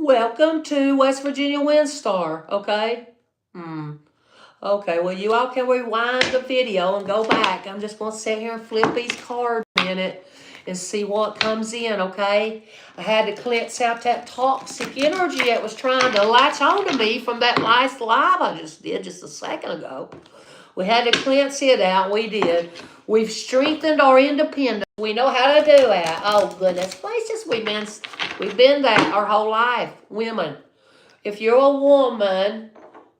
Welcome to West Virginia WinStar, okay? Okay, well, you all can rewind the video and go back. I'm just going to sit here and flip these cards a minute and see what comes in, okay? I had to cleanse out that toxic energy that was trying to latch on to me from that last live I just did just a second ago. We had to cleanse it out. We did. We've strengthened our independence. We know how to do that. Oh, goodness gracious, we've been that our whole life, women. If you're a woman,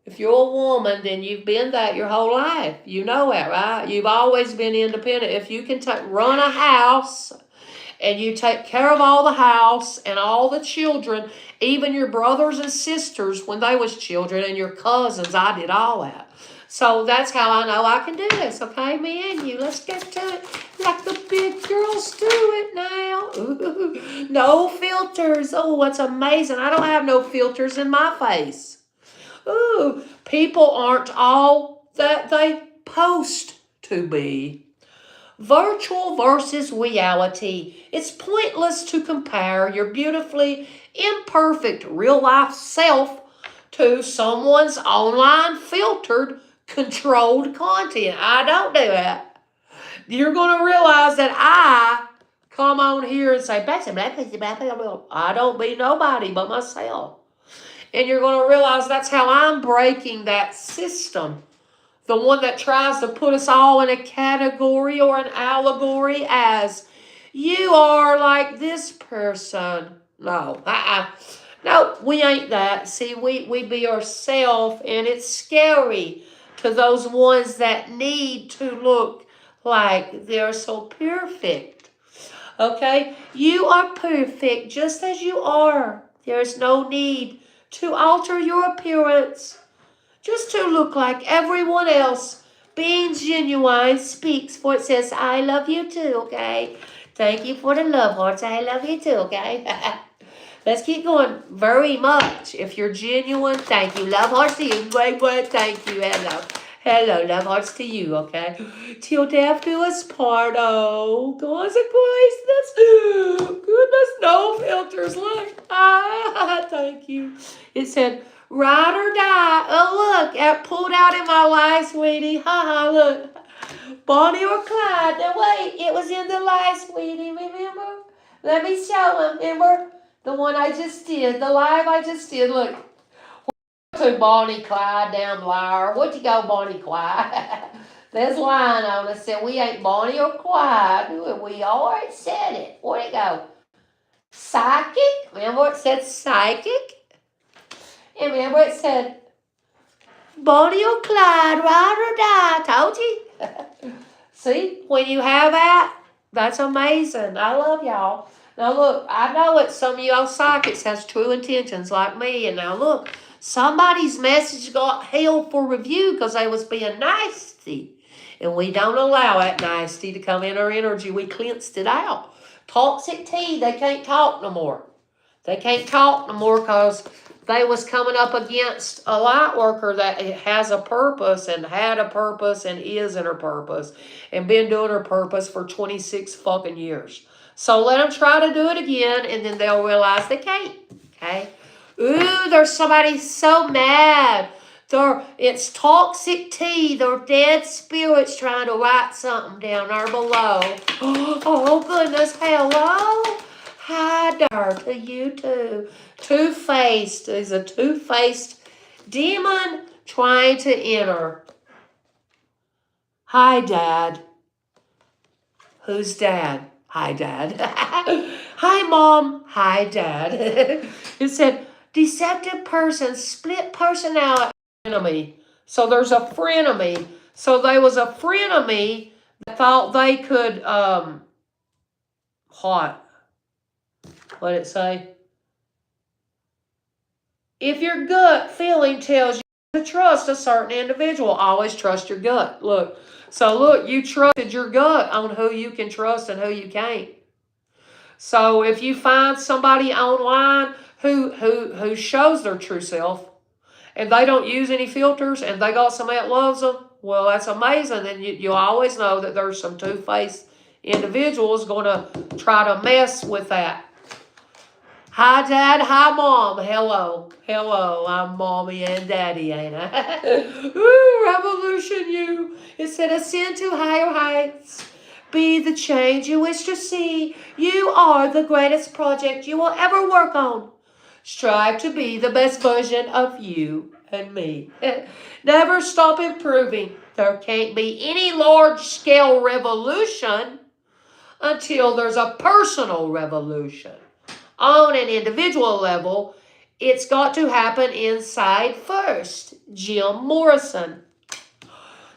then you've been that your whole life. You know that, right? You've always been independent. If you can run a house and you take care of all the house and all the children, even your brothers and sisters when they was children and your cousins, I did all that. So that's how I know I can do this, okay? Me and you, let's get to it like the big girls do it now. Ooh, no filters. Oh, what's amazing. I don't have no filters in my face. Ooh, people aren't all that they post to be. Virtual versus reality. It's pointless to compare your beautifully imperfect real-life self to someone's online filtered controlled content. I don't do that. You're going to realize that I come on here and say, I don't be nobody but myself. And you're going to realize that's how I'm breaking that system. The one that tries to put us all in a category or an allegory as you are like this person. No, no, we ain't that. See, we be ourselves, and it's scary to those ones that need to look like they're so perfect. Okay? You are perfect just as you are. There's no need to alter your appearance. Just to look like everyone else. Being genuine speaks for it says, I love you too, okay? Thank you for the love hearts. I love you too, okay? Let's keep going. Very much. If you're genuine, thank you. Love hearts to you. Wait, thank you. Hello. Hello, love hearts to you, okay? Till death do us part. Oh, God's grace. Goodness, no filters. Look. Thank you. It said, ride or die. Oh, look. It pulled out in my life, sweetie. Look. Bonnie or Clyde. Now, wait. It was in the live, sweetie. Remember? Let me show him. Remember? The one I just did. The live I just did. Look. To Bonnie Clyde down liar. What you go, Bonnie Clyde? There's a line on us said we ain't Bonnie or Clyde. We already said it. Where'd it go? Psychic? Remember it said psychic? And remember it said Bonnie or Clyde, ride or die. Told you. See, when you have that, that's amazing. I love y'all. Now look, I know it. Some of y'all psychics has true intentions like me. And now look. Somebody's message got held for review because they was being nasty. And we don't allow that nasty to come in our energy. We cleansed it out. Toxic tea, they can't talk no more. They can't talk no more because they was coming up against a light worker that has a purpose and had a purpose and is in her purpose and been doing her purpose for 26 fucking years. So let them try to do it again and then they'll realize they can't. Okay? Ooh, there's somebody so mad. It's toxic tea. They're dead spirits trying to write something down there below. Oh, goodness. Hello. Hi there to you too. Two-faced. There's a two-faced demon trying to enter. Hi, Dad. Who's Dad? Hi, Dad. Hi, Mom. Hi, Dad. It said, deceptive person, split personality, frenemy. So there's a frenemy. So there was a frenemy that thought they could, what did it say? If your gut feeling tells you to trust a certain individual, always trust your gut. Look. So look, you trusted your gut on who you can trust and who you can't. So if you find somebody online who shows their true self and they don't use any filters and they got somebody that loves them, well, that's amazing. And you always know that there's some two-faced individuals going to try to mess with that. Hi, Dad. Hi, Mom. Hello. Hello. I'm Mommy and Daddy, ain't I? Ooh, revolution, you. Instead of ascend to higher heights. Be the change you wish to see. You are the greatest project you will ever work on. Strive to be the best version of you and me. Never stop improving. There can't be any large-scale revolution until there's a personal revolution. On an individual level, it's got to happen inside first. Jim Morrison.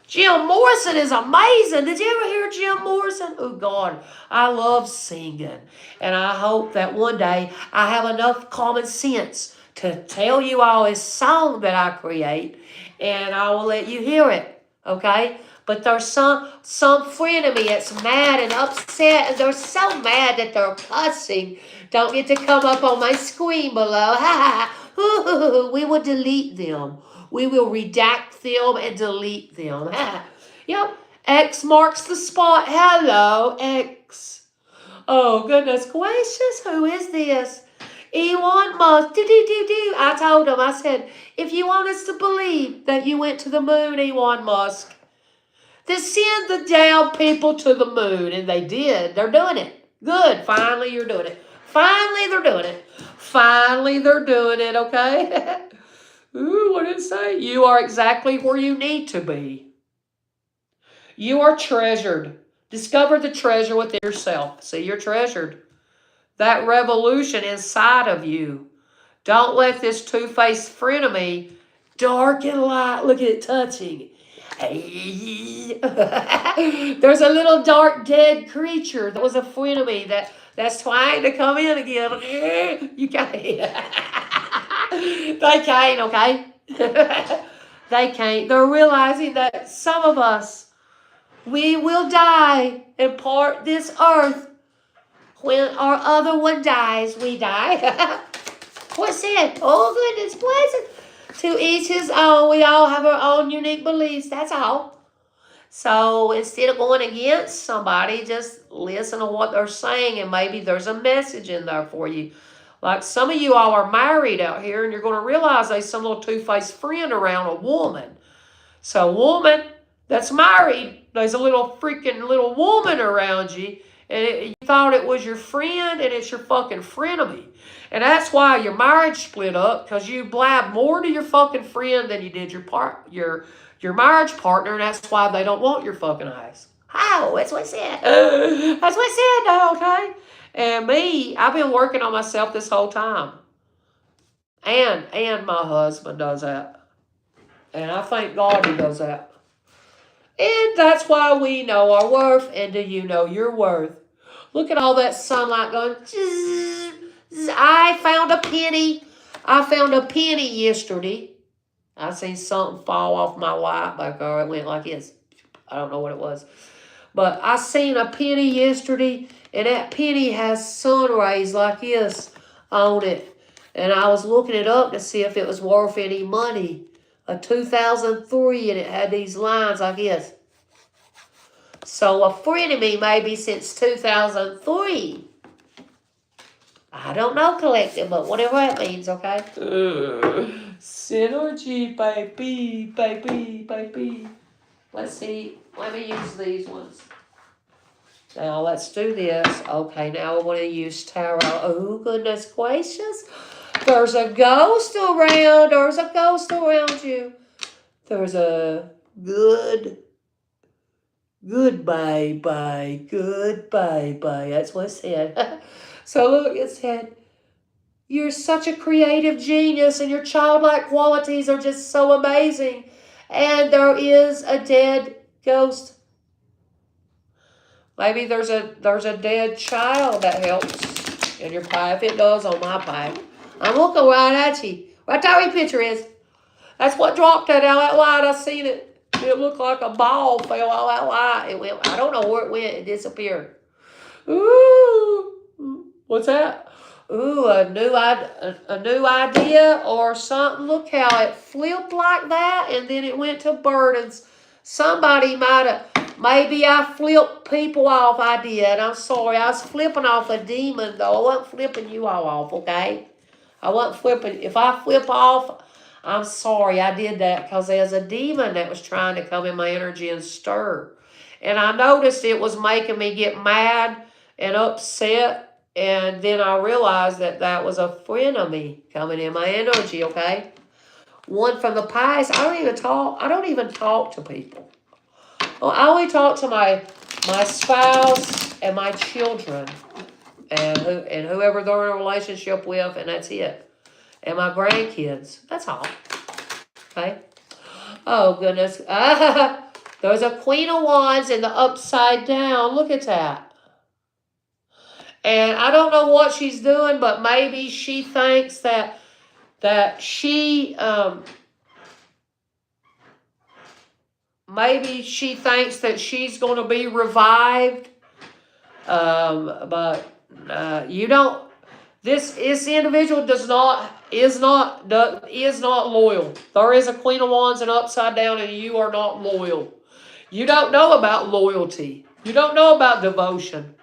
Jim Morrison is amazing. Did you ever hear Jim Morrison? Oh, God, I love singing. And I hope that one day I have enough common sense to tell you all his song that I create, and I will let you hear it, okay? But there's some friend of me that's mad and upset, and they're so mad that they're cussing. Don't get to come up on my screen below. We will delete them. We will redact them and delete them. Yep. X marks the spot. Hello, X. Oh, goodness gracious. Who is this? Elon Musk. I told him, I said, if you want us to believe that you went to the moon, Elon Musk, then send the damn people to the moon. And they did. They're doing it. Good. Finally, you're doing it. Finally, they're doing it. Finally, they're doing it, okay? Ooh, what did it say? You are exactly where you need to be. You are treasured. Discover the treasure within yourself. See, you're treasured. That revolution inside of you. Don't let this two-faced frenemy dark and light. Look at it touching. There's a little dark dead creature that was a frenemy that's trying to come in again. You can't. They can't, okay? They can't. They're realizing that some of us, we will die and part this earth. When our other one dies, we die. What's that? Oh, goodness gracious. To each his own. We all have our own unique beliefs. That's all. So instead of going against somebody, just listen to what they're saying, and maybe there's a message in there for you. Like some of you all are married out here, and you're going to realize there's some little two-faced friend around a woman. So a woman that's married, there's a little freaking little woman around you, and you thought it was your friend, and it's your fucking frenemy. And that's why your marriage split up, because you blabbed more to your fucking friend than you did your marriage partner, and that's why they don't want your fucking ass. How? That's what I said. That's what I said now, okay? And me, I've been working on myself this whole time. And my husband does that. And I thank God he does that. And that's why we know our worth. And do you know your worth? Look at all that sunlight going. I found a penny. I found a penny yesterday. I seen something fall off my light bulb. It went like this. I don't know what it was. But I seen a penny yesterday, and that penny has sun rays like this on it. And I was looking it up to see if it was worth any money. A 2003, and it had these lines like this. So a friend of me maybe since 2003. I don't know collecting, but whatever that means, okay? Synergy, baby. Let's see. Let me use these ones. Now, let's do this. Okay, now I want to use tarot. Oh, goodness gracious. There's a ghost around. There's a ghost around you. There's a goodbye. That's what it said. So look, it said, you're such a creative genius, and your childlike qualities are just so amazing. And there is a dead ghost. Maybe there's a dead child that helps in your pipe. It does on my pipe. I'm looking right at you. Right there your picture is. That's what dropped that out that light. I seen it. It looked like a ball fell out that light. It went. I don't know where it went. It disappeared. Ooh. What's that? Ooh, a new idea or something. Look how it flipped like that, and then it went to burdens. Somebody might have Maybe I flipped people off. I did. I'm sorry. I was flipping off a demon, though. I wasn't flipping you all off, okay? I wasn't flipping. If I flip off, I'm sorry. I did that because there's a demon that was trying to come in my energy and stir. And I noticed it was making me get mad and upset. And then I realized that that was a friend of me coming in my energy, okay? One from the past. I don't even talk to people. Well, I only talk to my spouse and my children and whoever they're in a relationship with, and that's it. And my grandkids. That's all. Okay? Oh, goodness. There's a Queen of Wands in the upside down. Look at that. And I don't know what she's doing, but maybe she thinks that she... maybe she thinks that she's going to be revived, but you don't. This individual is not loyal. There is a Queen of Wands and upside down, and you are not loyal. You don't know about loyalty. You don't know about devotion.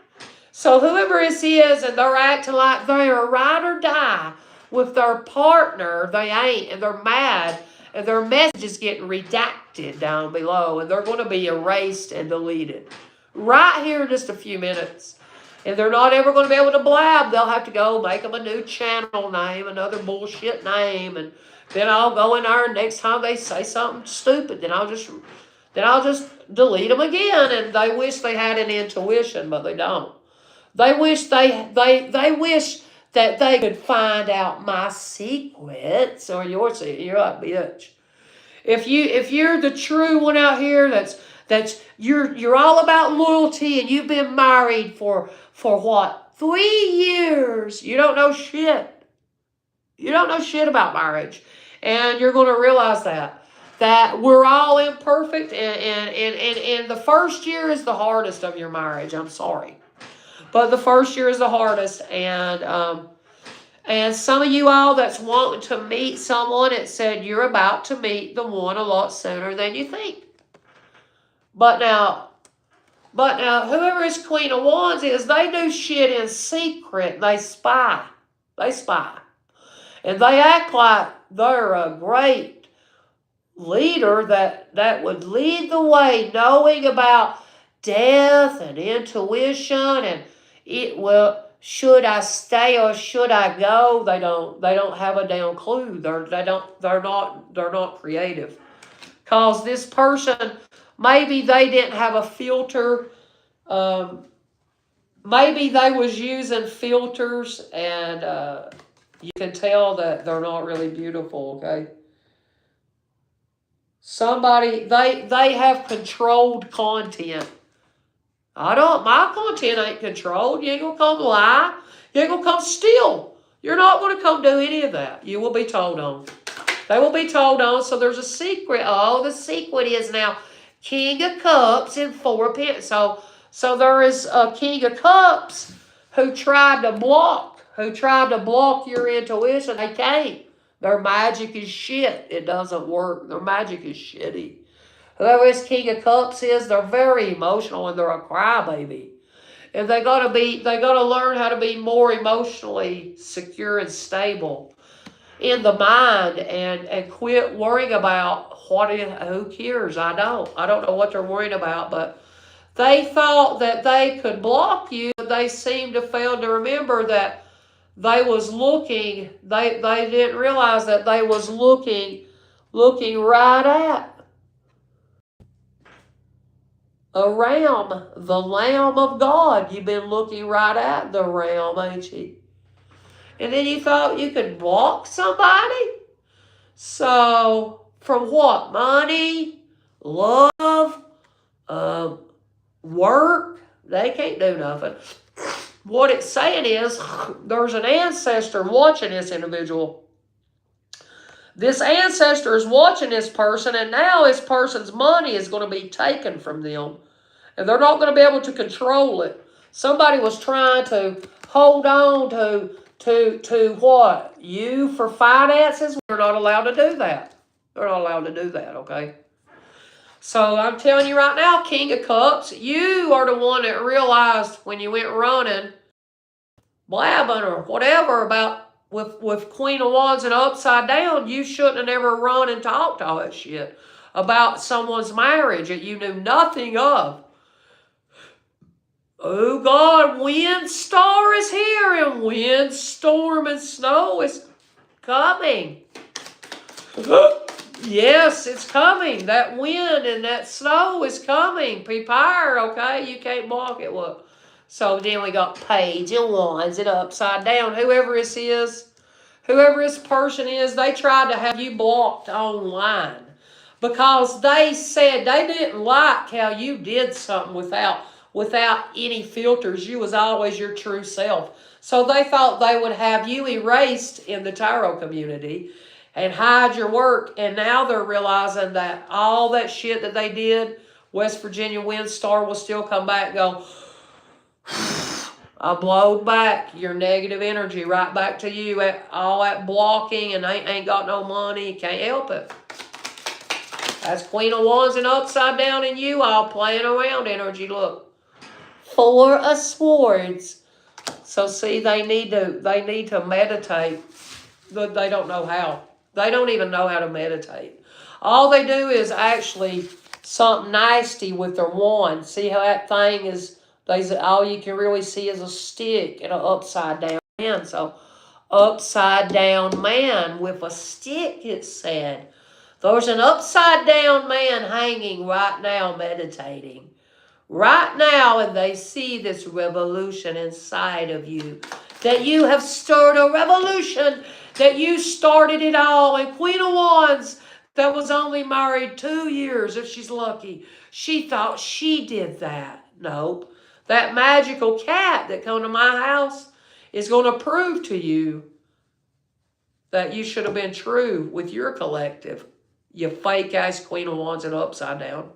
So whoever this is, and they're acting like they are ride or die with their partner, they ain't, and they're mad. And their message is getting redacted down below. And they're going to be erased and deleted. Right here in just a few minutes. And they're not ever going to be able to blab. They'll have to go make them a new channel name. Another bullshit name. And then I'll go in there and next time they say something stupid. Then I'll just delete them again. And they wish they had an intuition. But they don't. They wish they wish that they could find out my secrets or your secret. You're like, bitch. If you're the true one out here, that's you're all about loyalty, and you've been married for what? 3 years. You don't know shit. You don't know shit about marriage, and you're going to realize that we're all imperfect, and the first year is the hardest of your marriage. I'm sorry. But the first year is the hardest, and some of you all that's wanting to meet someone, it said you're about to meet the one a lot sooner than you think. But now, whoever this Queen of Wands is, they do shit in secret. They spy. And they act like they're a great leader that would lead the way, knowing about death and intuition and should I stay or should I go? They don't have a damn clue. They're not creative. Cause this person, maybe they didn't have a filter. Maybe they was using filters, and you can tell that they're not really beautiful. Okay. Somebody they have controlled content. My content ain't controlled. You ain't gonna come lie. You ain't gonna come steal. You're not gonna come do any of that. You will be told on. They will be told on. So there's a secret. Oh, the secret is now King of Cups and 4 of Pentacles. So there is a King of Cups who tried to block your intuition. They can't. Their magic is shit. It doesn't work. Their magic is shitty. Whoever this King of Cups is, they're very emotional and they're a crybaby. And they gotta learn how to be more emotionally secure and stable in the mind, and quit worrying about who cares. I don't know what they're worrying about, but they thought that they could block you. They seem to fail to remember that they was looking. They didn't realize that they was looking right at a ram, the Lamb of God. You've been looking right at the ram, ain't you? And then you thought you could block somebody? So, from what? Money? Love? Work? They can't do nothing. What it's saying is, there's an ancestor watching this individual. This ancestor is watching this person, and now this person's money is going to be taken from them. And they're not going to be able to control it. Somebody was trying to hold on to what? You for finances? They're not allowed to do that. They're not allowed to do that, okay? So I'm telling you right now, King of Cups, you are the one that realized when you went running, blabbing or whatever about with Queen of Wands and upside down, you shouldn't have never run and talked all that shit about someone's marriage that you knew nothing of. Oh God, wind star is here, and wind, storm, and snow is coming. Yes, it's coming. That wind and that snow is coming. Prepare, okay? You can't block it. Look. So then we got Page and Wands and upside down. Whoever this is, whoever this person is, they tried to have you blocked online because they said they didn't like how you did something without any filters. You was always your true self. So they thought they would have you erased in the tarot community and hide your work. And now they're realizing that all that shit that they did, West Virginia Wind Star will still come back and go, I blowed back your negative energy right back to you. All that blocking and ain't got no money. Can't help it. That's Queen of Wands and upside down in you all playing around energy. Look. Four of Swords. So see, they need to meditate. But they don't know how. They don't even know how to meditate. All they do is actually something nasty with their wand. See how that thing is, all you can really see is a stick and an upside down man. So upside down man with a stick, it said. There's an upside down man hanging right now meditating. Right now, and they see this revolution inside of you. That you have stirred a revolution, that you started it all. And Queen of Wands, that was only married 2 years, if she's lucky, she thought she did that. Nope. That magical cat that come to my house is going to prove to you that you should have been true with your collective. You fake-ass Queen of Wands and upside down.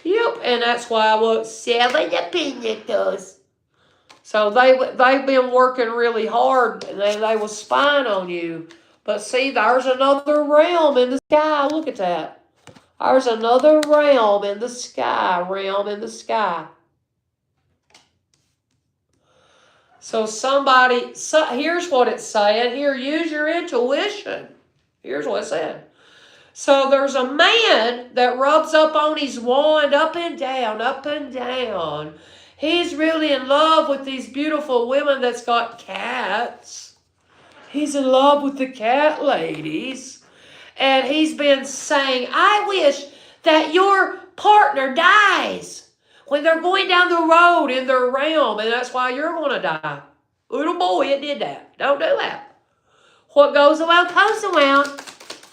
Yep, and that's why I was 7 of Pentacles. So they've been working really hard, and they was spying on you. But see, there's another realm in the sky. Look at that. There's another realm in the sky. So here's what it's saying. Here, use your intuition. Here's what it said. So there's a man that rubs up on his wand up and down, up and down. He's really in love with these beautiful women that's got cats. He's in love with the cat ladies. And he's been saying, I wish that your partner dies when they're going down the road in their realm. And that's why you're going to die. Little boy, it did that. Don't do that. What goes around comes around.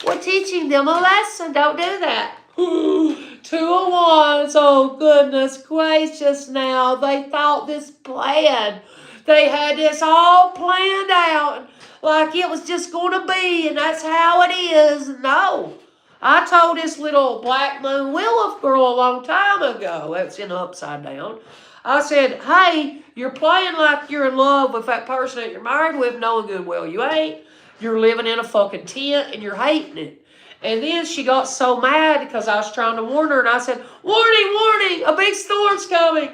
We're teaching them a lesson. Don't do that. 2 of Wands. Oh, goodness gracious now. They thought this plan. They had this all planned out like it was just going to be, and that's how it is. No. I told this little Black Moon Willow girl a long time ago. That's in upside down. I said, hey, you're playing like you're in love with that person that you're married with, knowing good well you ain't. You're living in a fucking tent and you're hating it. And then she got so mad because I was trying to warn her, and I said, warning, warning, a big storm's coming.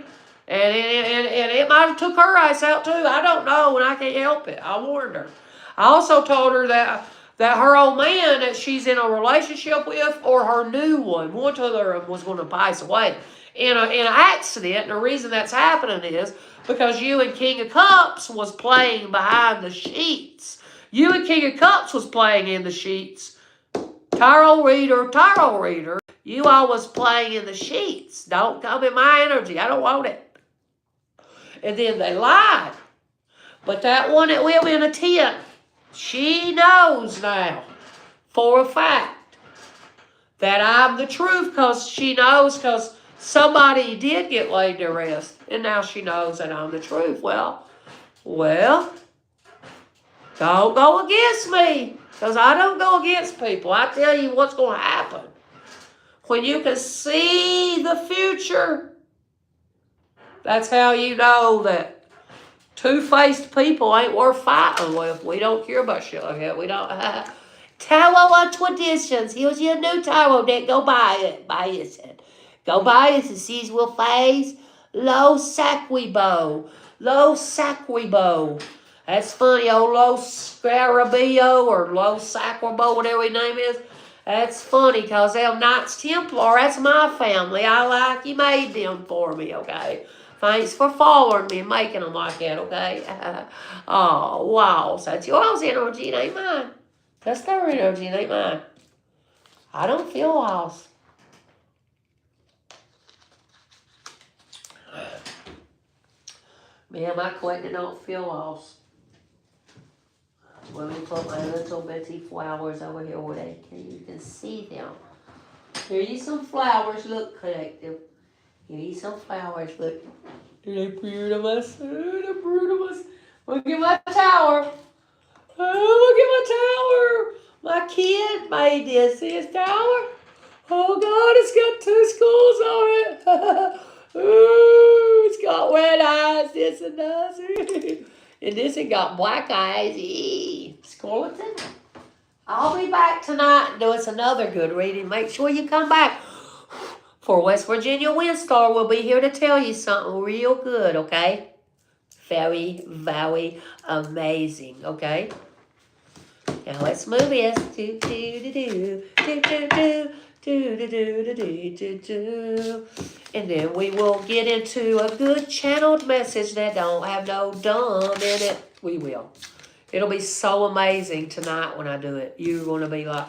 And it might have took her ice out too. I don't know, and I can't help it. I warned her. I also told her that her old man that she's in a relationship with, or her new one of them was going to pass away in an accident. And the reason that's happening is because you and King of Cups was playing behind the sheets. You and King of Cups was playing in the sheets. Tarot reader. You all was playing in the sheets. Don't come in my energy. I don't want it. And then they lied. But that one that live in a tent, she knows now for a fact that I'm the truth, because she knows, because somebody did get laid to rest. And now she knows that I'm the truth. Well, don't go against me, because I don't go against people. I tell you what's going to happen. When you can see the future, that's how you know that two-faced people ain't worth fighting with. We don't care about shit like that. We don't. Tarot on Traditions. Here's your new tarot deck. Go buy it. Buy it. Go buy it and see will face. Los Saquibo. Los Saquibo. That's funny. Old Los Scarabeo or Los Saquibo, whatever his name is. That's funny because they're Knights Templar. That's my family. I like you made them for me, okay? Thanks for following me and making them like that, okay? Oh, wow. So that's yours energy, it ain't mine. That's their energy, it ain't mine. I don't feel lost. Man, my collector don't feel lost. Let me put my little bitty flowers over here where you can see them. Here you some flowers, look, collective. Here you some flowers, look. They're beautiful. They're beautiful. Look at my tower. Oh, look at my tower. My kid made this. See his tower? Oh, God, it's got 2 schools on it. Ooh, it's got red eyes. This and that. And this one got black eyes. Skeleton. I'll be back tonight and do us another good reading. Make sure you come back. For West Virginia Windstar will be here to tell you something real good, okay? Very, very amazing, okay? Now let's move this. And then we will get into a good channeled message that don't have no dumb in it. We will. It'll be so amazing tonight when I do it. You're going to be like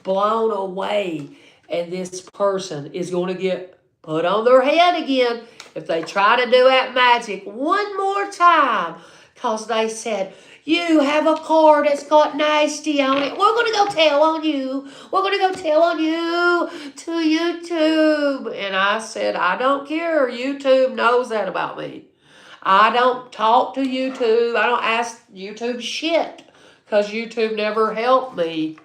blown away. And this person is going to get put on their head again if they try to do that magic one more time. Because they said, you have a card that's got nasty on it. We're going to go tell on you. We're going to go tell on you to YouTube. And I said, I don't care. YouTube knows that about me. I don't talk to YouTube. I don't ask YouTube shit. Because YouTube never helped me.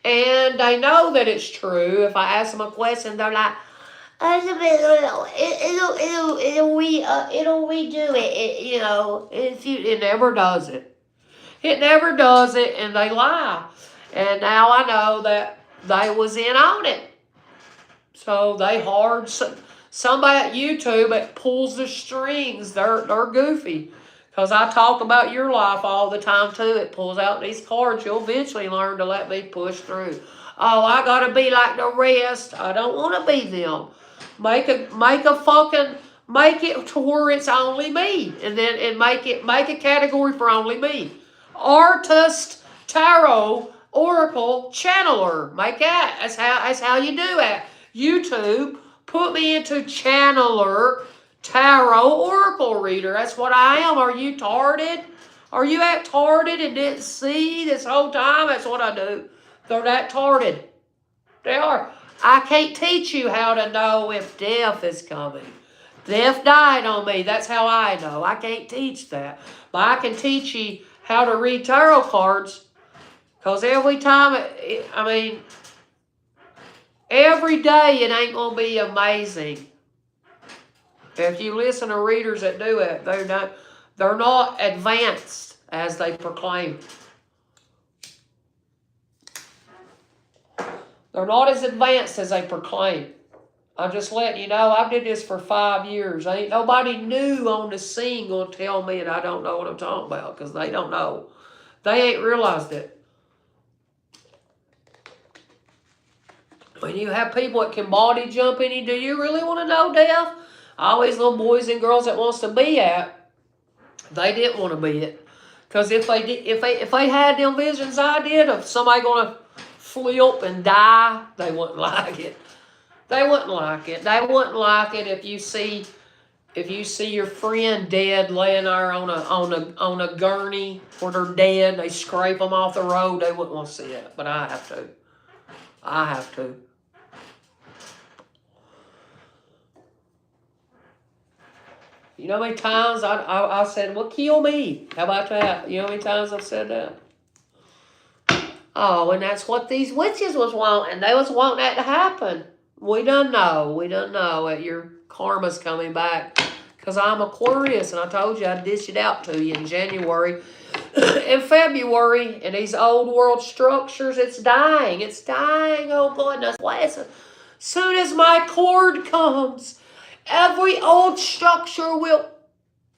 And they know that it's true. If I ask them a question, they're like, it'll redo it. You know, it never does it. It never does it, and they lie. And now I know that they was in on it. So they hard somebody at YouTube that pulls the strings. They're goofy. Because I talk about your life all the time, too. It pulls out these cards. You'll eventually learn to let me push through. Oh, I got to be like the rest. I don't want to be them. Make it to where it's only me. And make a category for only me. Artist, tarot, oracle, channeler. Make that. That's how you do it. YouTube, put me into channeler, tarot, oracle reader. That's what I am. Are you tarded? Are you that tarded and didn't see this whole time? That's what I do. They're that tarded. They are. I can't teach you how to know if death is coming. Death died on me. That's how I know. I can't teach that. But I can teach you how to read tarot cards. Because every time, every day it ain't going to be amazing. If you listen to readers that do it, they're not advanced as they proclaim. They're not as advanced as they proclaim. I'm just letting you know, I did this for 5 years. Ain't nobody new on the scene going to tell me and I don't know what I'm talking about because they don't know. They ain't realized it. When you have people that can body jump in you, do you really want to know death? All these little boys and girls that wants to be at, they didn't want to be it. Because if they had them visions I did of somebody going to flip and die, they wouldn't like it. They wouldn't like it. They wouldn't like it if you see your friend dead laying there on a gurney where they're dead. They scrape them off the road. They wouldn't want to see it, but I have to. I have to. You know how many times I said, well, kill me. How about that? You know how many times I've said that? Oh, and that's what these witches was wanting. They was wanting that to happen. We done know that your karma's coming back. Because I'm Aquarius, and I told you I'd dish it out to you in January. in February, and these old world structures, it's dying. It's dying. Oh, goodness. Soon as my cord comes, every old structure will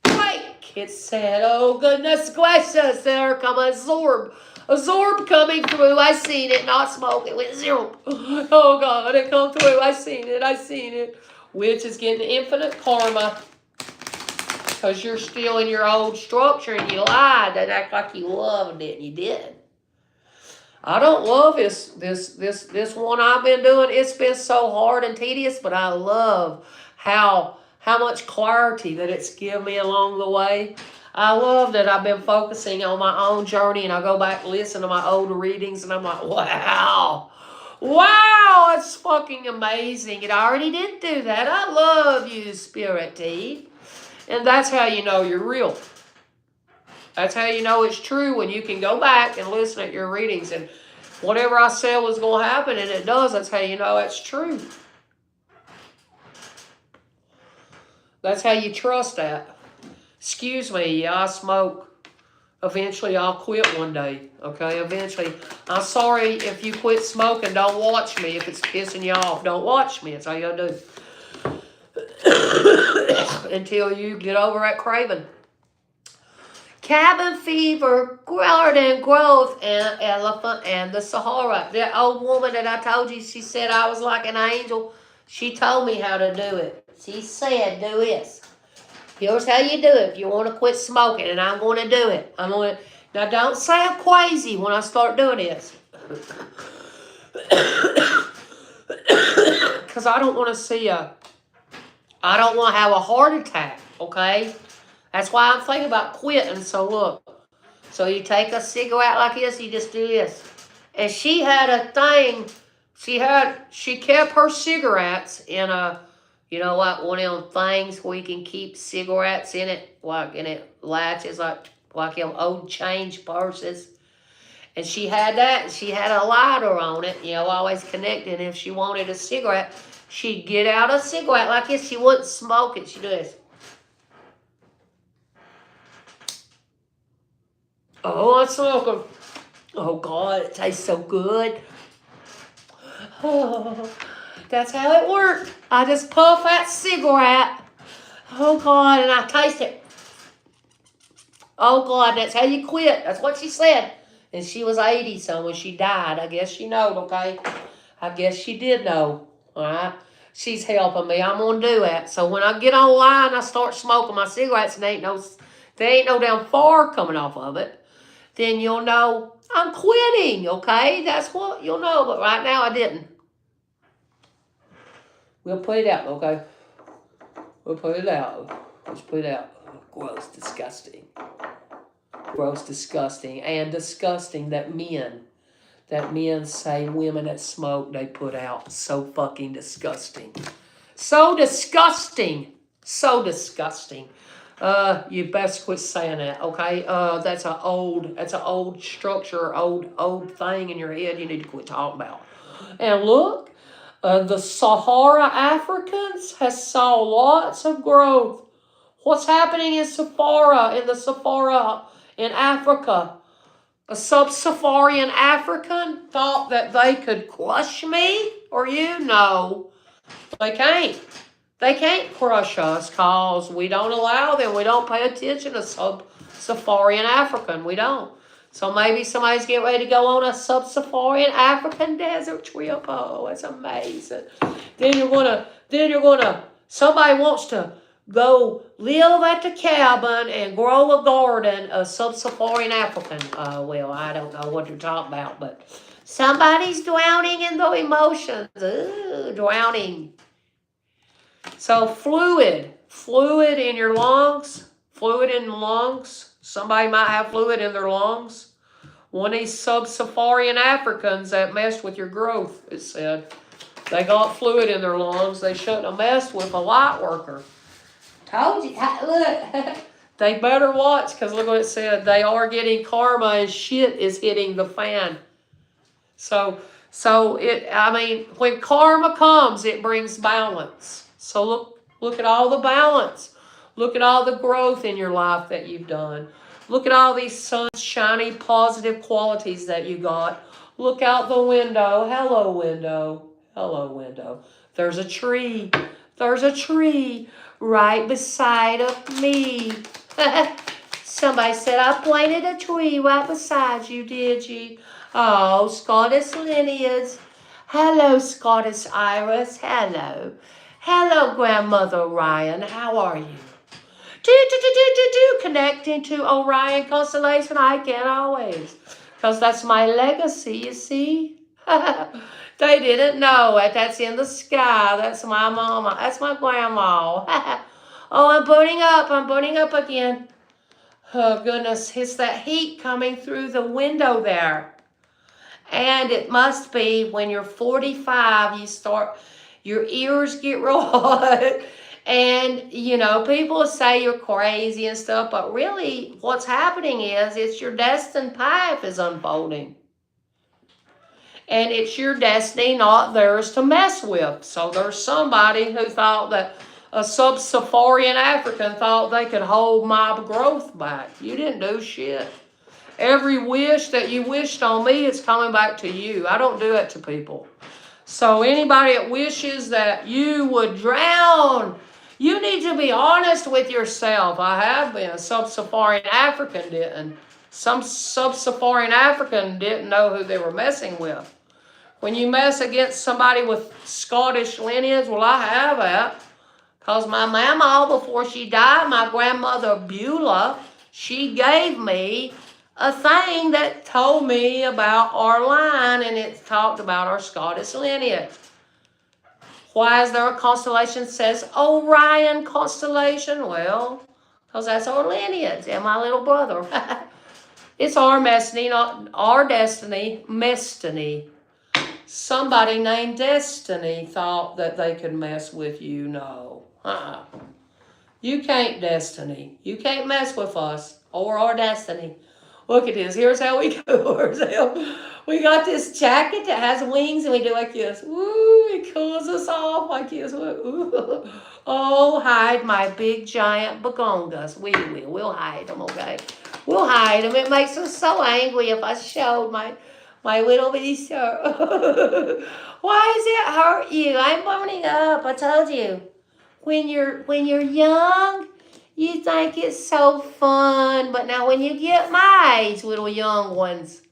break. It said, oh, goodness gracious, there come a zorb coming through. I seen it, not smoke. It went zero. Oh, God, it come through. I seen it. Which is getting infinite karma. Because you're still in your old structure and you lied and act like you loved it and you didn't. I don't love this one I've been doing. It's been so hard and tedious, but I love how much clarity that it's given me along the way. I love that I've been focusing on my own journey, and I go back and listen to my older readings, and I'm like, wow, it's fucking amazing. It already did do that. I love you, Spirit Team. And that's how you know you're real. That's how you know it's true, when you can go back and listen at your readings. And whatever I said was going to happen, and it does, that's how you know it's true. That's how you trust that. Excuse me, yeah, I smoke. Eventually, I'll quit one day, okay? Eventually. I'm sorry if you quit smoking. Don't watch me if it's pissing you off. Don't watch me. That's all you got to do. Until you get over that craving. Cabin fever, garden growth, and elephant and the Sahara. That old woman that I told you, she said I was like an angel. She told me how to do it. She said, do this. Here's how you do it if you want to quit smoking, and I'm going to do it. Now, don't say I'm crazy when I start doing this. Because I don't want to see I don't want to have a heart attack, okay? That's why I'm thinking about quitting. So look, so you take a cigarette like this, you just do this. And she had a thing, she kept her cigarettes in a, you know what, one of them things where you can keep cigarettes in it, like, and it latches like them old change purses. And she had that, and she had a lighter on it, you know, always connected. If she wanted a cigarette, she'd get out a cigarette like this. She wouldn't smoke it. She'd do this. Oh, I'm smoking. Oh, God, it tastes so good. Oh, that's how it worked. I just puff that cigarette. Oh, God, and I taste it. Oh, God, that's how you quit. That's what she said. And she was 80, so when she died, I guess she knowed, okay? I guess she did know, all right? She's helping me. I'm going to do that. So when I get online, I start smoking my cigarettes, and there ain't no damn far coming off of it, then you'll know I'm quitting, okay? That's what you'll know. But right now, I didn't. We'll put it out, okay? We'll put it out. Let's put it out. Gross, disgusting. Gross, disgusting. And disgusting that men say women that smoke, they put out. So fucking disgusting. So disgusting. So disgusting. You best quit saying that, okay? That's an old structure, old thing in your head you need to quit talking about. And look, the Sahara Africans has saw lots of growth. What's happening in the Sahara in Africa? A sub-Saharan African thought that they could crush me or you? No, they can't. They can't crush us because we don't allow them. We don't pay attention to sub-Saharan African. We don't. So maybe somebody's getting ready to go on a sub-Saharan African desert trip. Oh, it's amazing. Then you're gonna, somebody wants to go live at the cabin and grow a garden, a sub-Saharan African. Well, I don't know what you're talking about, but somebody's drowning in their emotions. Ooh, drowning. So fluid in your lungs, fluid in the lungs. Somebody might have fluid in their lungs. One of these sub-Saharan Africans that messed with your growth, it said. They got fluid in their lungs. They shouldn't have messed with a light worker. Told you. Look. They better watch, because look what it said. They are getting karma and shit is hitting the fan. So when karma comes, it brings balance. So look at all the balance. Look at all the growth in your life that you've done. Look at all these sunshiny, positive qualities that you got. Look out the window. Hello, window. Hello, window. There's a tree. There's a tree right beside of me. Somebody said, I planted a tree right beside you, did you? Oh, Scottish lineage. Hello, Scottish Iris. Hello. Hello, Grandmother Ryan. How are you? Connecting to Orion constellation. I can always. Because that's my legacy, you see. They didn't know it. That's in the sky. That's my mama. That's my grandma. Oh, I'm burning up. I'm burning up again. Oh, goodness. It's that heat coming through the window there. And it must be when you're 45, your ears get real hot. And, you know, people say you're crazy and stuff, but really what's happening is it's your destined path is unfolding. And it's your destiny, not theirs to mess with. So there's somebody who thought that a sub-Saharan African thought they could hold my growth back. You didn't do shit. Every wish that you wished on me, it's coming back to you. I don't do it to people. So anybody that wishes that you would drown, you need to be honest with yourself. I have been. A sub-Saharan African didn't. Some sub-Saharan African didn't know who they were messing with. When you mess against somebody with Scottish lineage, well, I have that. Because my mama, before she died, my grandmother Beulah, she gave me a thing that told me about our line, and it talked about our Scottish lineage. Why is there a constellation that says Orion constellation? Well, because that's our lineage and my little brother. It's our destiny, not our destiny, Mestiny. Somebody named Destiny thought that they could mess with you. No. You can't, Destiny. You can't mess with us or our destiny. Look at this. Here's how we go. We got this jacket that has wings, and we do like this. Woo, it cools us off like this. Ooh. Oh, hide my big, giant bagongas. We will. We'll hide them, okay? We'll hide them. It makes us so angry if I showed my little bitty shirt. Why does it hurt you? I'm burning up. I told you. When you're young, you think it's so fun, but now when you get my age, little young ones,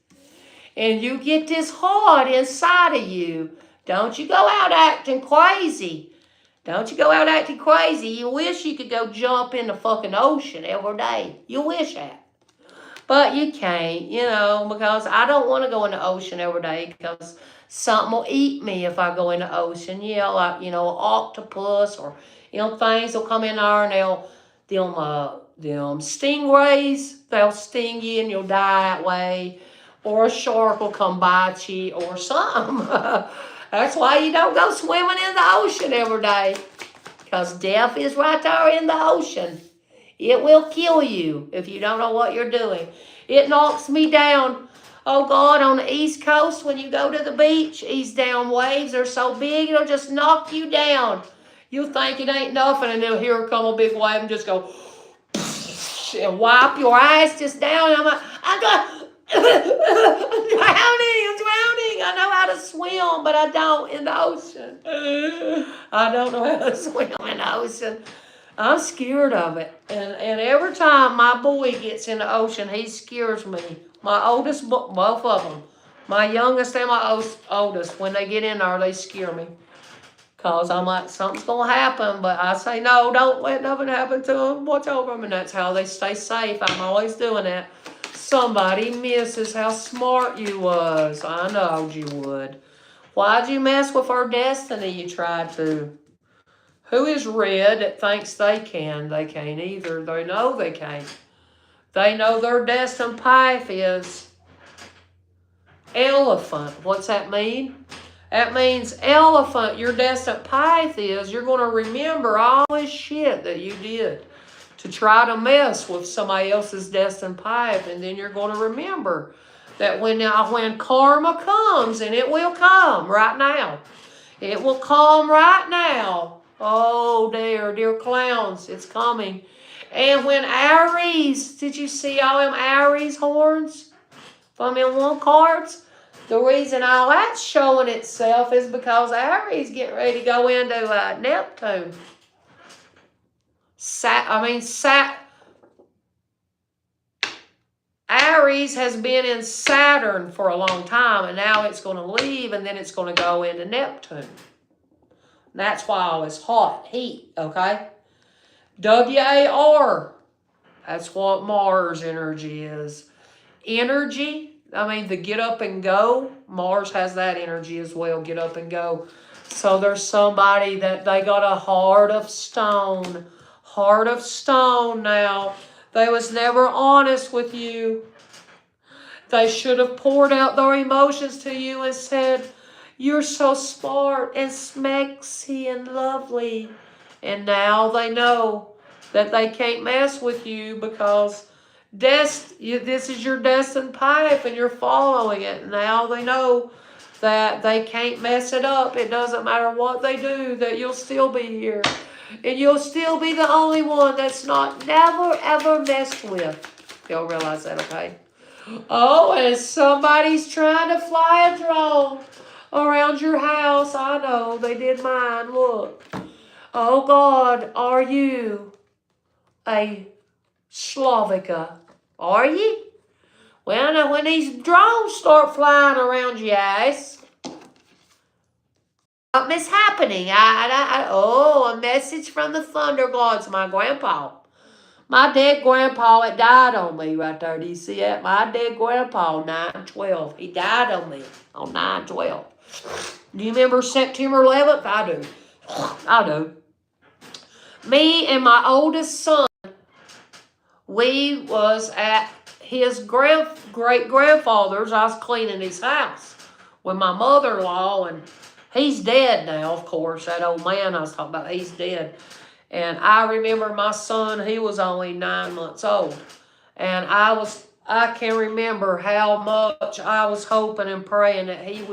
and you get this heart inside of you, don't you go out acting crazy. Don't you go out acting crazy. You wish you could go jump in the fucking ocean every day. You wish that. But you can't, you know, because I don't want to go in the ocean every day because something will eat me if I go in the ocean. Yeah, like, you know, an octopus or, you know, things will come in there and them stingrays, they'll sting you and you'll die that way. Or a shark will come bite you or something. That's why you don't go swimming in the ocean every day. Because death is right there in the ocean. It will kill you if you don't know what you're doing. It knocks me down. Oh, God, on the East Coast, when you go to the beach, east down waves are so big, it'll just knock you down. You'll think it ain't nothing, and then here come a big wave and just go and wipe your ass just down. And I'm drowning. I know how to swim, but I don't in the ocean. I don't know how to swim in the ocean. I'm scared of it. And every time my boy gets in the ocean, he scares me. My oldest, both of them. My youngest and my oldest, when they get in there, they scare me. Because I'm like, something's going to happen. But I say, no, don't let nothing happen to them. Watch over them. And that's how they stay safe. I'm always doing that. Somebody misses how smart you was. I knowed you would. Why'd you mess with our destiny? You tried to. Who is red that thinks they can? They can't either. They know they can't. They know their destined path is elephant. What's that mean? That means elephant, your destined path is you're going to remember all this shit that you did to try to mess with somebody else's destined path. And then you're going to remember that when karma comes, and it will come right now. It will come right now. Oh, dear clowns, it's coming. And when Aries, did you see all them Aries horns from them one cards? The reason all that's showing itself is because Aries getting ready to go into Neptune. Aries has been in Saturn for a long time, and now it's going to leave, and then it's going to go into Neptune. That's why it's hot, heat, okay? WAR, that's what Mars energy is. Energy, the get up and go, Mars has that energy as well, get up and go. So there's somebody that they got a heart of stone. Heart of stone now. They was never honest with you. They should have poured out their emotions to you and said, you're so smart and smexy and lovely. And now they know that they can't mess with you because this is your destined path and you're following it. Now they know that they can't mess it up. It doesn't matter what they do, that you'll still be here. And you'll still be the only one that's never ever messed with. Y'all realize that, okay? Oh, and somebody's trying to fly a drone around your house. I know, they did mine. Look. Oh, God, are you a Slavica? Are you? Well, now, when these drones start flying around your ass, something's happening. A message from the Thunder Gods, my grandpa. My dead grandpa had died on me right there. Do you see that? My dead grandpa, 9/12. He died on me on 9/12. Do you remember September 11th? I do. I do. Me and my oldest son, we was at his great-grandfather's. I was cleaning his house with my mother-in-law, and he's dead now, of course. That old man I was talking about, he's dead. And I remember my son, he was only 9 months old. And I can remember how much I was hoping and praying that he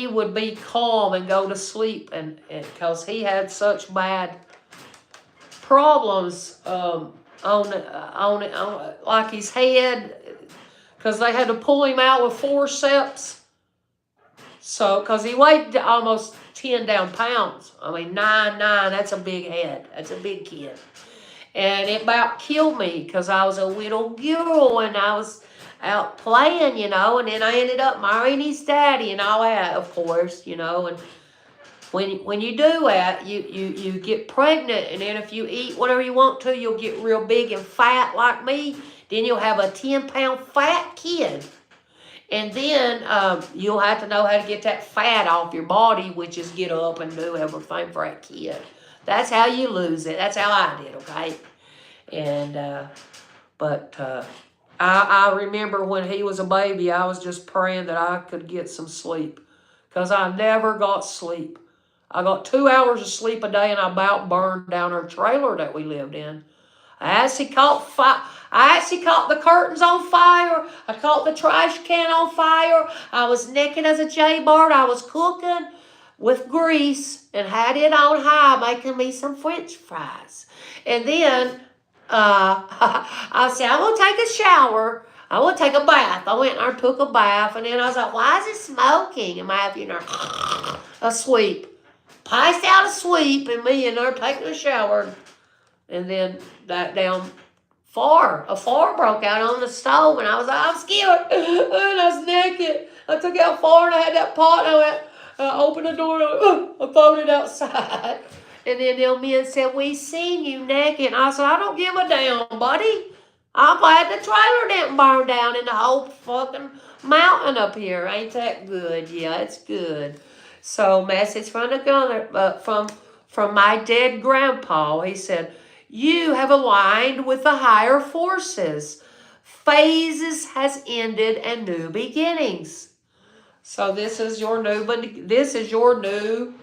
would be calm and go to sleep, and because he had such bad problems on like his head, because they had to pull him out with forceps. So, because he weighed almost 10 down pounds. 9'9", that's a big head. That's a big kid. And it about killed me because I was a little girl and I was out playing, and then I ended up marrying his daddy and all that, of course, and when you do that, you get pregnant, and then if you eat whatever you want to, you'll get real big and fat like me. Then you'll have a 10-pound fat kid. And then you'll have to know how to get that fat off your body, which is get up and do everything for that kid. That's how you lose it. That's how I did, okay? And, I remember when he was a baby, I was just praying that I could get some sleep, because I never got sleep. I got 2 hours of sleep a day, and I about burned down our trailer that we lived in. I actually caught the curtains on fire. I caught the trash can on fire. I was naked as a jaybird. I was cooking with grease and had it on high, making me some French fries. And then I said, I'm going to take a shower. I want to take a bath. I went and took a bath, and then I was like, why is it smoking? Am I having a sweep? Passed out asleep, and me in there taking a shower. And then that a fire broke out on the stove, and I was like, I'm scared. And I was naked. I took out fire, and I had that pot, and I opened the door, and I threw it outside. And then them men said, we seen you naked. And I said, I don't give a damn, buddy. I'm glad the trailer didn't burn down in the whole fucking mountain up here. Ain't that good? Yeah, it's good. So, message from the gunner, from my dead grandpa. He said, you have aligned with the higher forces. Phases has ended and new beginnings. So this is your new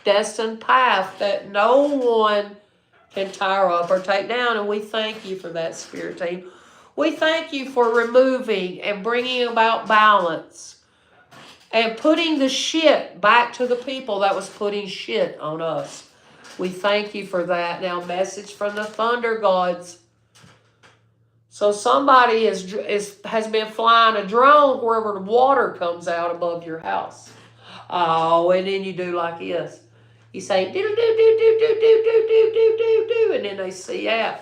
destined path that no one can tire up or take down. And we thank you for that, Spirit team. We thank you for removing and bringing about balance and putting the shit back to the people that was putting shit on us. We thank you for that. Now, message from the thunder gods. So somebody has been flying a drone wherever the water comes out above your house. Oh, and then you do like this. You say do do do do do do do do do do do, and then they see out,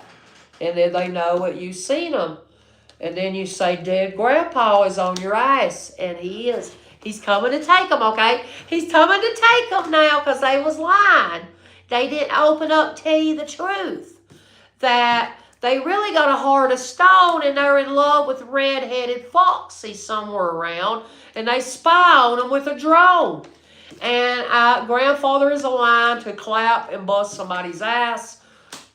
and then they know what you've seen them, and then you say, "Dead Grandpa is on your ass," and he is. He's coming to take them. Okay, he's coming to take them now because they was lying. They didn't open up, tell you the truth that they really got a heart of stone and they're in love with red-headed Foxy somewhere around, and they spy on them with a drone. And grandfather is aligned to clap and bust somebody's ass.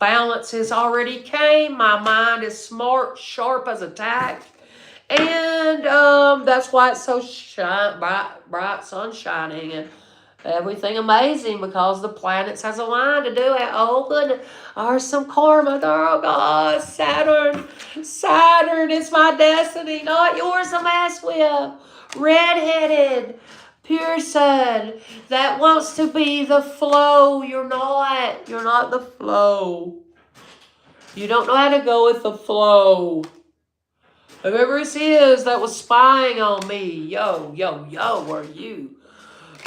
Balance has already came. My mind is smart, sharp as a tack. And that's why it's so bright sunshining and everything amazing, because the planets has aligned to do it. Oh goodness, there's some karma there. Oh God, Saturn, it's my destiny, not yours to mess with. Red-headed person that wants to be the flow. You're not the flow. You don't know how to go with the flow. Whoever it is that was spying on me, yo, where are you?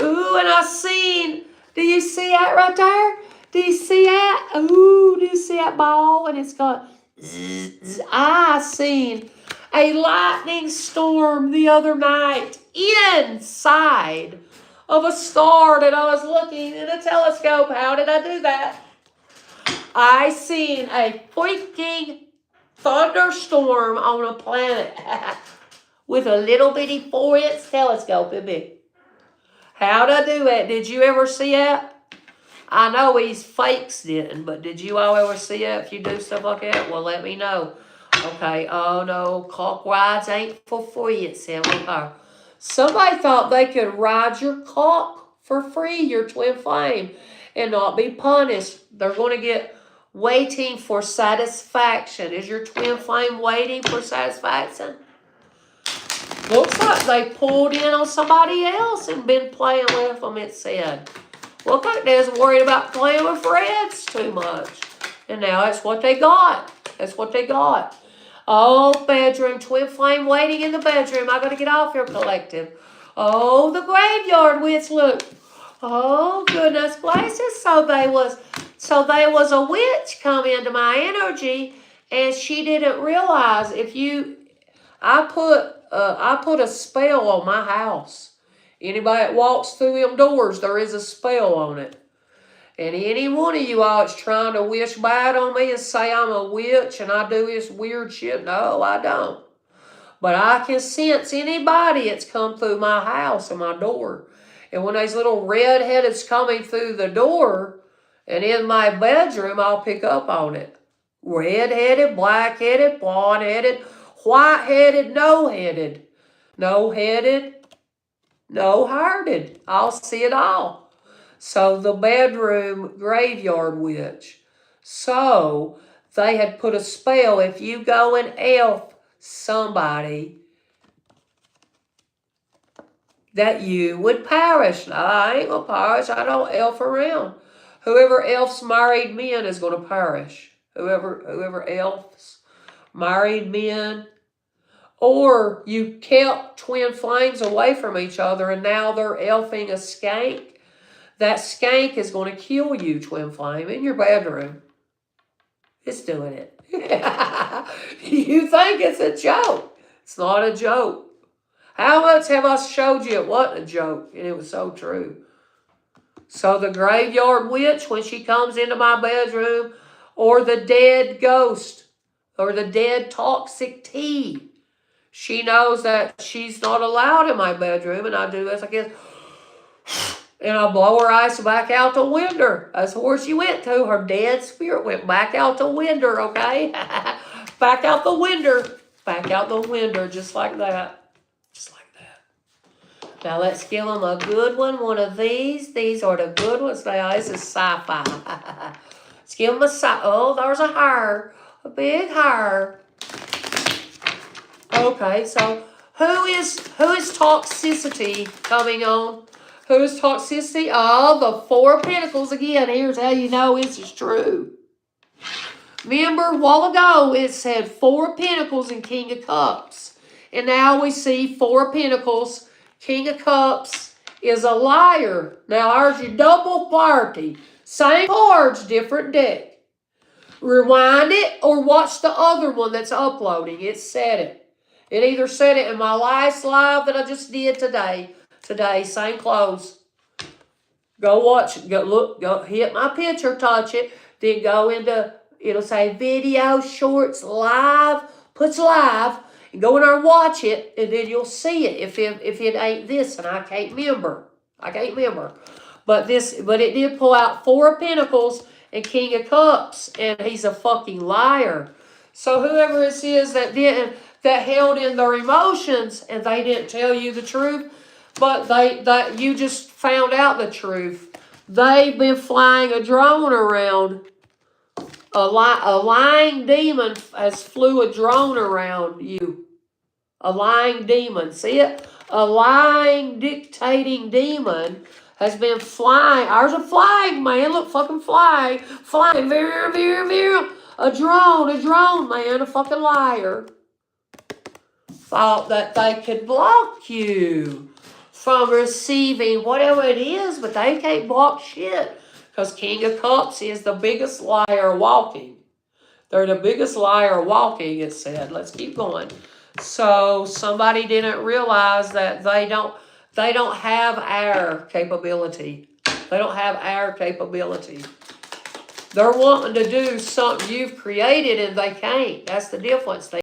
Ooh, and I seen, do you see that right there? Do you see that? Ooh, do you see that ball? And it's got, I seen a lightning storm the other night inside of a star that I was looking in a telescope. How did I do that? I seen a freaking thunderstorm on a planet with a little bitty 4-inch telescope in me. How'd I do it? Did you ever see it? I know these fakes didn't, but did you all ever see it? If you do stuff like that, well, let me know. Okay, oh no, cock rides ain't for free, it said on her. Somebody thought they could ride your cock for free, your twin flame, and not be punished. They're going to get waiting for satisfaction. Is your twin flame waiting for satisfaction? Looks like they pulled in on somebody else and been playing with them, it said. Look like they was worried about playing with Reds too much. And now that's what they got. That's what they got. Oh, bedroom, twin flame waiting in the bedroom. I got to get off here, collective. Oh, the graveyard witch, look. Oh, goodness gracious. So there was a witch come into my energy, and she didn't realize I put a spell on my house. Anybody that walks through them doors, there is a spell on it. And any one of you all that's trying to wish bad on me and say I'm a witch and I do this weird shit, no, I don't. But I can sense anybody that's come through my house and my door. And when those little red-headeds coming through the door and in my bedroom, I'll pick up on it. Red-headed, black-headed, blonde-headed, white-headed, no-headed. No-headed, no-hearted. I'll see it all. So the bedroom graveyard witch. So they had put a spell. If you go and elf somebody, that you would perish. No, I ain't going to perish. I don't elf around. Whoever elfs married men is going to perish. Whoever elfs married men. Or you kept twin flames away from each other and now they're elfing a skank. That skank is going to kill you, twin flame, in your bedroom. It's doing it. You think it's a joke. It's not a joke. How much have I showed you it wasn't a joke? And it was so true. So the graveyard witch, when she comes into my bedroom, or the dead ghost, or the dead toxic tea, she knows that she's not allowed in my bedroom, and I do this, I guess, and I blow her ice back out the window. That's where she went to. Her dead spirit went back out the window, okay? Back out the window. Back out the window, just like that. Just like that. Now let's give them a good one of these. These are the good ones. Now this is sci-fi. Let's give them a oh, there's a hair. A big hair. Okay, so who is toxicity coming on? Whose toxicity? Oh, the Four of Pentacles again. Here's how you know this is true. Remember, a while ago, it said Four of Pentacles and King of Cups. And now we see Four of Pentacles, King of Cups is a liar. Now, there's your double party. Same cards, different deck. Rewind it or watch the other one that's uploading. It said it. It either said it in my last live that I just did today. Today, same clothes. Go watch it. Go look. Go hit my picture. Touch it. Then go into. It'll say video shorts live. Puts live. And go in there and watch it, and then you'll see it. If it ain't this, and I can't remember. But it did pull out Four of Pentacles and King of Cups, and he's a fucking liar. So whoever this is that held in their emotions and they didn't tell you the truth, but you just found out the truth. They've been flying a drone around. A lying demon has flew a drone around you. A lying demon. See it? A lying, dictating demon has been flying. Ours are flying, man. Look, fucking flying. Flying. A drone, man. A fucking liar. Thought that they could block you from receiving whatever it is, but they can't block shit. Because King of Cups is the biggest liar walking. They're the biggest liar walking, it said. Let's keep going. So somebody didn't realize that they don't have our capability. They don't have our capability. They're wanting to do something you've created and they can't. That's the difference.